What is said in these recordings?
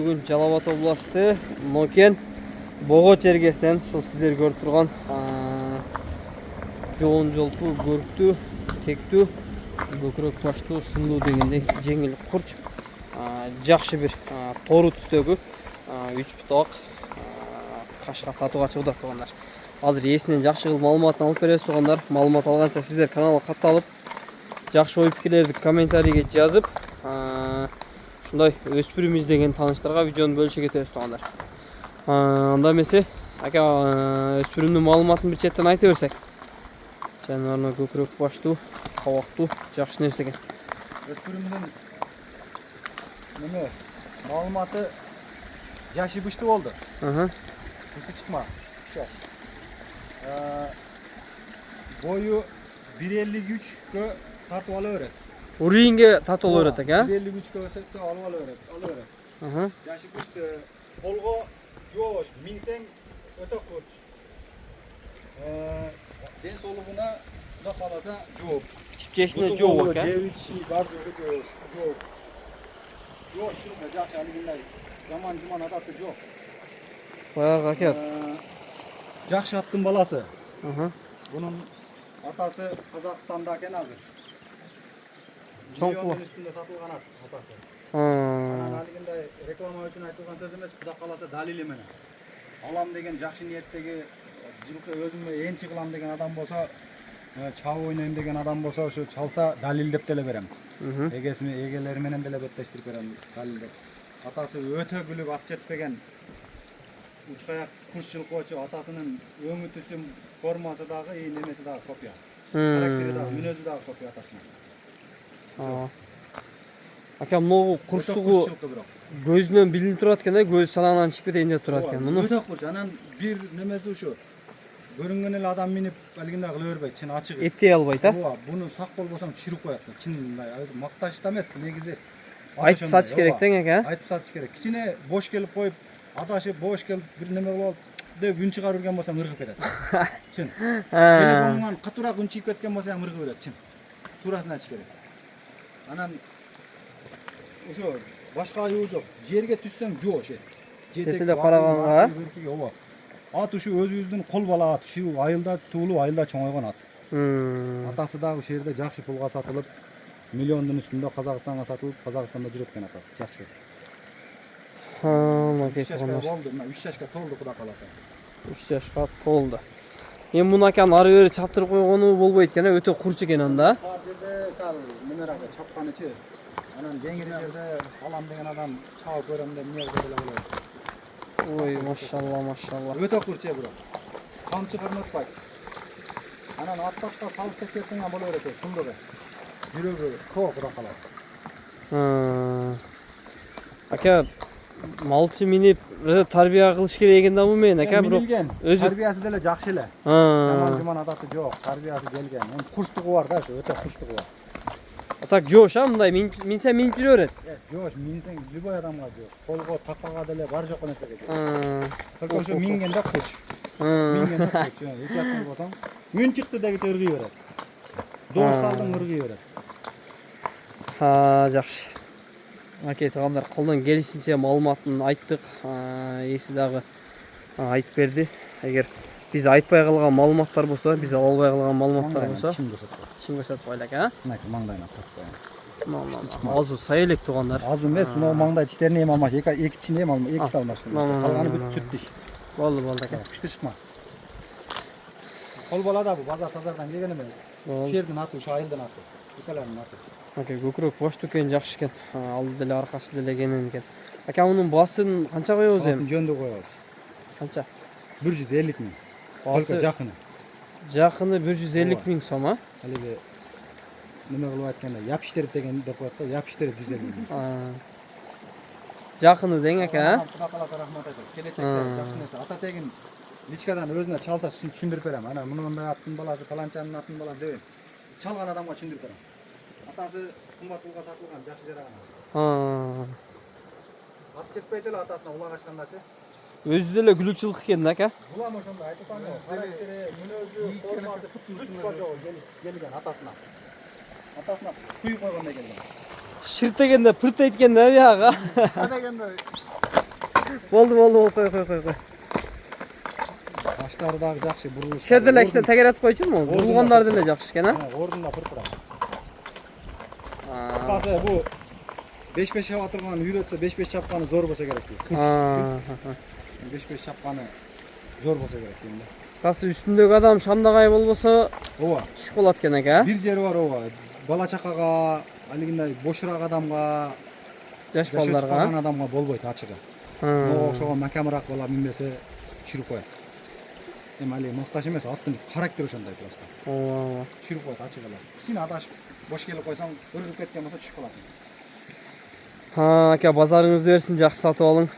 бүгін Жалал Абад областы Нокен Бого чергесінен сол сіздер көріп тұрған жоғын жолпу, көрікту, текту, көкірек баштуу, сындуу дегендей жеңіл құрч, жақшы бір тору түстегі 3 бұтақ қашқа сатуға шығуда тұрғандар. Азыр есінен жақшы қыл малыматын алып бересіз тұрғандар. Малымат алғанша сіздер каналға қатталып, жақшы ой пікірлерді комментарийге жазып, шундай өспіріміз деген таныштарға видеоны бөліше кетесіз тұрғандар. Анда месе, өспірімнің малыматын бір четтен айта берсек. Жануарына көкірек баштуу, қауақтуу, жақсы нәрсе екен. Өспірімнің малыматы жашы бышты болды. Бышты шықма, жаш. Бойы 1.53-ге тартып алы өрет. Урейінге тату алы өрет, 1.53-ге өсетті алы өрет. Жашы бышты. Қолға жош, минсең өте құрч. Ден солығына да қаласа жоқ. Чипчешіне жоқ, Жевичи бар жоғы жоқ. Жоқ шылға жақшы әлігіндей жаман ататы жоқ. Баяғы әкет. Жақшы аттың баласы. Бұның атасы Қазақстанда екен азыр. Миллионның үстінде сатылған атасы. Әлігіндей реклама үшін айтылған сөз емес, құда қаласа далилі мені. Алам деген жақшы ниеттегі жылқы өзіме енші қылам деген адам болса, чау ойнайым деген адам болса, чалса далил деп деле берем. Егелеріменен деле беттештіріп берем далил деп. Атасы өте бүлік ат жетпеген. Учқаяқ күш жылқы очы атасының өңі түсім формасы дағы, немесі дағы копия. Характері дағы, мүнөзі дағы копия атасының. Ака, мұны құрштығы көзінен білініп тұрат екен, көз санағынан шықпе дейінде тұрат екен. Өте құрш, анан бір немесі ұшы. Көрінген елі адам меніп әлгінде ғылы өрбейді, чин ачығы. Ептей албайды, Бұны сақ бол болсаң шүріп қояқты. Чин мақташты емес, негізі. Айтып сатыш керектен, әке? Айтып сатыш керек. Кішіне бош келіп қойып, адашы бош келіп бір неме болып, деп үн шығар үрген болсаң ұрғып кетеді. Чин. Телефоныңнан қатырақ үн шығып кеткен болсаң ұрғып кетеді, чин. Турасын айтыш керек. Анан ошо башка аюу жок. Жерге түссөң жоо ше. Жетеле караганга. Ат ушу өзүбүздүн кол бала ат. Ушу айылда туулуу, айылда чоңойгон ат. Атасы дагы ушул жерде жакшы пулга сатылып, миллиондун үстүндө Казакстанга сатылып, Казакстанда жүрөт экен атасы. Жакшы. Болду, 3 жашка толду куда каласа. 3 жашка толду. Мен муну акан ары бери чаптырып койгону болбойт экен, өтө курч экен анда. Бар жерде сал немерага чапканычы. Анан кеңири жерде алам деген адам чаап көрөм деп эмне деле болот. Ой, машалла. Өтө курче бирок. Камчы карматпайт. Анан атташка салып текшерсең боло берет, тундугу. Жүрөгү кокура калат. Ака, малчы минип тарбия кылыш керек экен да мен, ака, бирок өзү тарбиясы деле жакшы эле. Жаман ататы жок, тарбиясы келген. Курчтугу бар да, өтө курчтугу бар. Так жош, мындай минсең минип жүрө берет. Жош, минсең любой адамга жош. Колго, тапкага деле бар жок нерсеге жош. Только ошо мингенде курч. Мингенде курч. Эки аттар болсоң, үн чыкты дегиче ыргый берет. Доор салдың ыргый берет. Жакшы. Аке, туугандар, колдон келишинче маалыматын айттык. Эси дагы айтып берди. Эгер биз айтпай калган маалыматтар болсо, биз ала албай калган маалыматтар болсо, чын көрсөтүп коелу ака. Мынакей маңдайына коюп. Азу сай элек туугандар. Азу эмес, могу маңдай тиштерин эми алмаш, эки тишин эми алмаш, эки салмаштыр. Калганы бүт сүт тиш. Болду ака. Күчтүү чыкма. Кол бала да бу базар-сазардан келген эмес. Ушул жердин аты, ушу айылдын аты. Икаланын аты. Ака, көкүрөк бошту экен, жакшы экен. Алды деле аркасы деле кенен экен. Ака, мунун баасын канча коебуз эми? Баасын жөндө коебуз. Канча? 150 миң. Только жакыны. Жакыны 150 миң сом, а? Алиги неме кылып айтканда, япиштерип деген деп коет да, япиштерип 150 миң. Жакыны дең ака, Куда каласа рахмат айтып. Келечекте жакшы нерсе. Ата тегин личкадан өзүнө чалса түшүндүрүп берем. Ана мындай аттын баласы, паланчанын аттын баласы деп. Чалган адамга түшүндүрүп берем. Атасы кымбат пулга сатылган, жакшы жараган. Ат жетпейт эле атасына улак ачкандачы. Өзү деле күлүкчүлүк экен ака. Булам ошондой айтып атам. Характери, мүнөзү, формасы бүт келген атасына. Атасына куй койгондой келген. Шырт дегенде пырт айткенде биягы. Дегенде Болду, koy. Баштары дагы жакшы, бурулуш. Şu yerде işte tekeretip koyчуму? Бурулгандар деле жакшы экен, а? Ордунда пырпырат. Кыскасы бу 5-5 чаба турган үйрөтсө 5-5 чапканы зор болсо керек дейт. 5-5 чапканы зор болсо керек дейм да. Кыскасы үстүндөгү адам шамдагай болбосо Ооба. түшүп калат экен эке, а? Бир жери бар ооба. Бала чакага, алигиндай бошураак адамга, Жаш балдарга. калган адамга болбойт ачыгы. Мага окшогон макамыраак бала минбесе түшүрүп коет. Эми али макташ эмес, аттын характери ошондой просто. Ооба. Түшүрүп коет ачыгыла. Кичине адашып бош келип койсоң, өрүлүп кеткен болсо түшүп калат. Ака, базарыңызды берсин, жакшы сатып алың.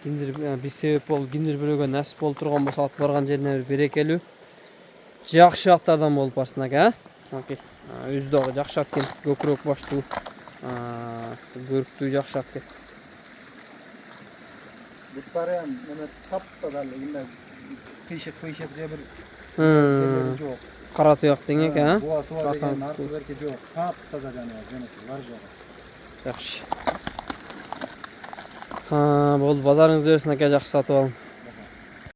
Киндир биз себеп болуп, киндир бирөөгө насип болуп турган болсо, ат барган жерине бир берекелүү, жакшы аттардан болуп барсын ака. Окей. Өзү дагы жакшы ат экен, көкүрөк баштуу, көрктүү жакшы ат экен. Буттары эм эме таптаза элегинде кыйшык же бир жерлери жок. Кара туяк дең эке, а? Буа суа деген арты берке жок. Таптаза жанагы жөнөсү бар жок. Жакшы. Болду, базарыңызды берсин ака, жакшы сатып алың.